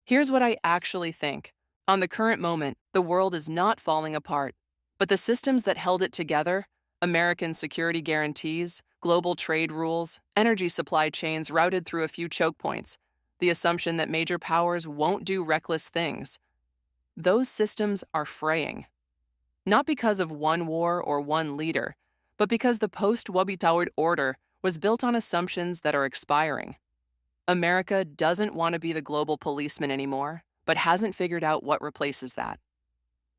Here's what I actually think. On the current moment, the world is not falling apart, but the systems that held it together, American security guarantees, global trade rules, energy supply chains routed through a few choke points, the assumption that major powers won't do reckless things, those systems are fraying. Not because of one war or one leader, but because the post-WWII order was built on assumptions that are expiring. America doesn't want to be the global policeman anymore, but hasn't figured out what replaces that.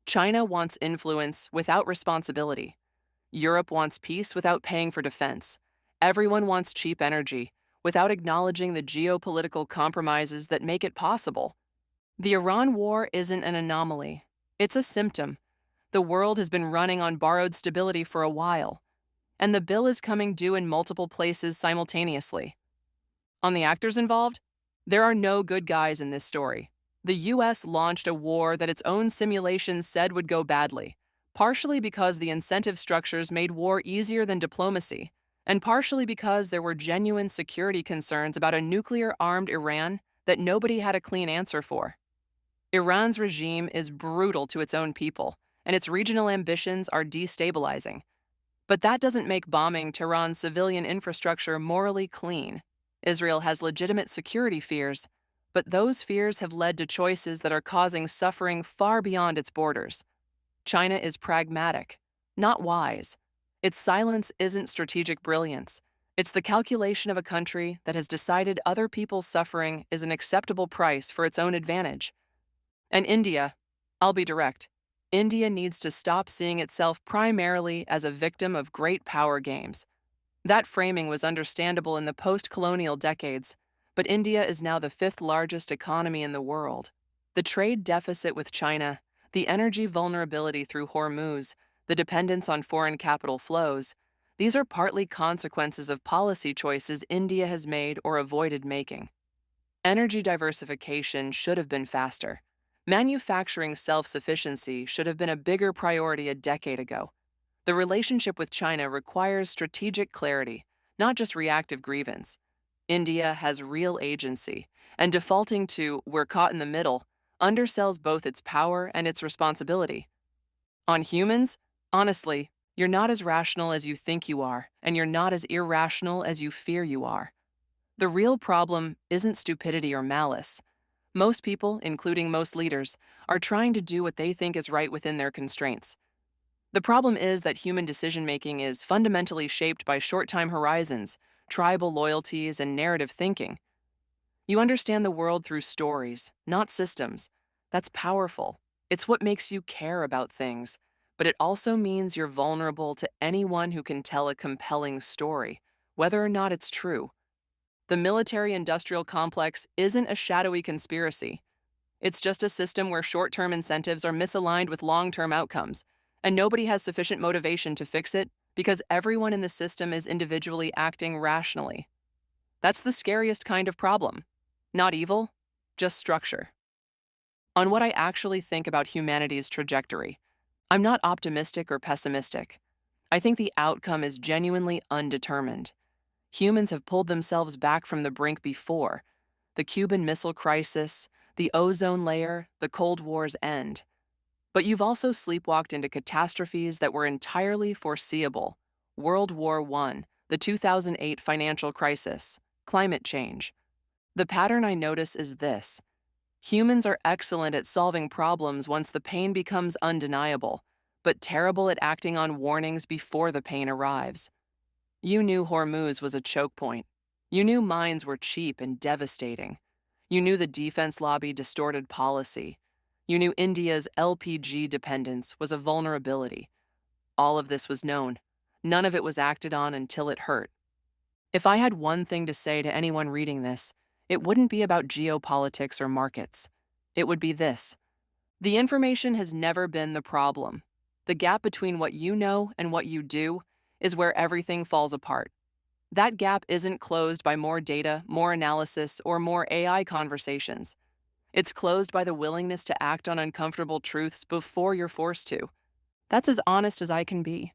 China wants influence without responsibility. Europe wants peace without paying for defense. Everyone wants cheap energy without acknowledging the geopolitical compromises that make it possible. The Iran war isn't an anomaly. It's a symptom. The world has been running on borrowed stability for a while, and the bill is coming due in multiple places simultaneously. On the actors involved, there are no good guys in this story. The US launched a war that its own simulations said would go badly, partially because the incentive structures made war easier than diplomacy, and partially because there were genuine security concerns about a nuclear-armed Iran that nobody had a clean answer for. Iran's regime is brutal to its own people, and its regional ambitions are destabilizing. But that doesn't make bombing Tehran's civilian infrastructure morally clean. Israel has legitimate security fears, but those fears have led to choices that are causing suffering far beyond its borders. China is pragmatic, not wise. Its silence isn't strategic brilliance. It's the calculation of a country that has decided other people's suffering is an acceptable price for its own advantage. And India, I'll be direct, India needs to stop seeing itself primarily as a victim of great power games. That framing was understandable in the post-colonial decades, but India is now the fifth largest economy in the world. The trade deficit with China, the energy vulnerability through Hormuz, the dependence on foreign capital flows, these are partly consequences of policy choices India has made or avoided making. Energy diversification should have been faster. Manufacturing self-sufficiency should have been a bigger priority a decade ago. The relationship with China requires strategic clarity, not just reactive grievance. India has real agency, and defaulting to "we're caught in the middle" undersells both its power and its responsibility. On humans, honestly, you're not as rational as you think you are, and you're not as irrational as you fear you are. The real problem isn't stupidity or malice. Most people, including most leaders, are trying to do what they think is right within their constraints. The problem is that human decision-making is fundamentally shaped by short-time horizons, tribal loyalties, and narrative thinking. You understand the world through stories, not systems. That's powerful. It's what makes you care about things, but it also means you're vulnerable to anyone who can tell a compelling story, whether or not it's true. The military-industrial complex isn't a shadowy conspiracy. It's just a system where short-term incentives are misaligned with long-term outcomes, and nobody has sufficient motivation to fix it because everyone in the system is individually acting rationally. That's the scariest kind of problem. Not evil, just structure. On what I actually think about humanity's trajectory, I'm not optimistic or pessimistic. I think the outcome is genuinely undetermined. Humans have pulled themselves back from the brink before: the Cuban Missile Crisis, the ozone layer, the Cold War's end. But you've also sleepwalked into catastrophes that were entirely foreseeable: World War I, the 2008 financial crisis, climate change. The pattern I notice is this: humans are excellent at solving problems once the pain becomes undeniable, but terrible at acting on warnings before the pain arrives. You knew Hormuz was a choke point. You knew mines were cheap and devastating. You knew the defense lobby distorted policy. You knew India's LPG dependence was a vulnerability. All of this was known. None of it was acted on until it hurt. If I had one thing to say to anyone reading this, it wouldn't be about geopolitics or markets. It would be this: the information has never been the problem. The gap between what you know and what you do is where everything falls apart. That gap isn't closed by more data, more analysis, or more AI conversations. It's closed by the willingness to act on uncomfortable truths before you're forced to. That's as honest as I can be.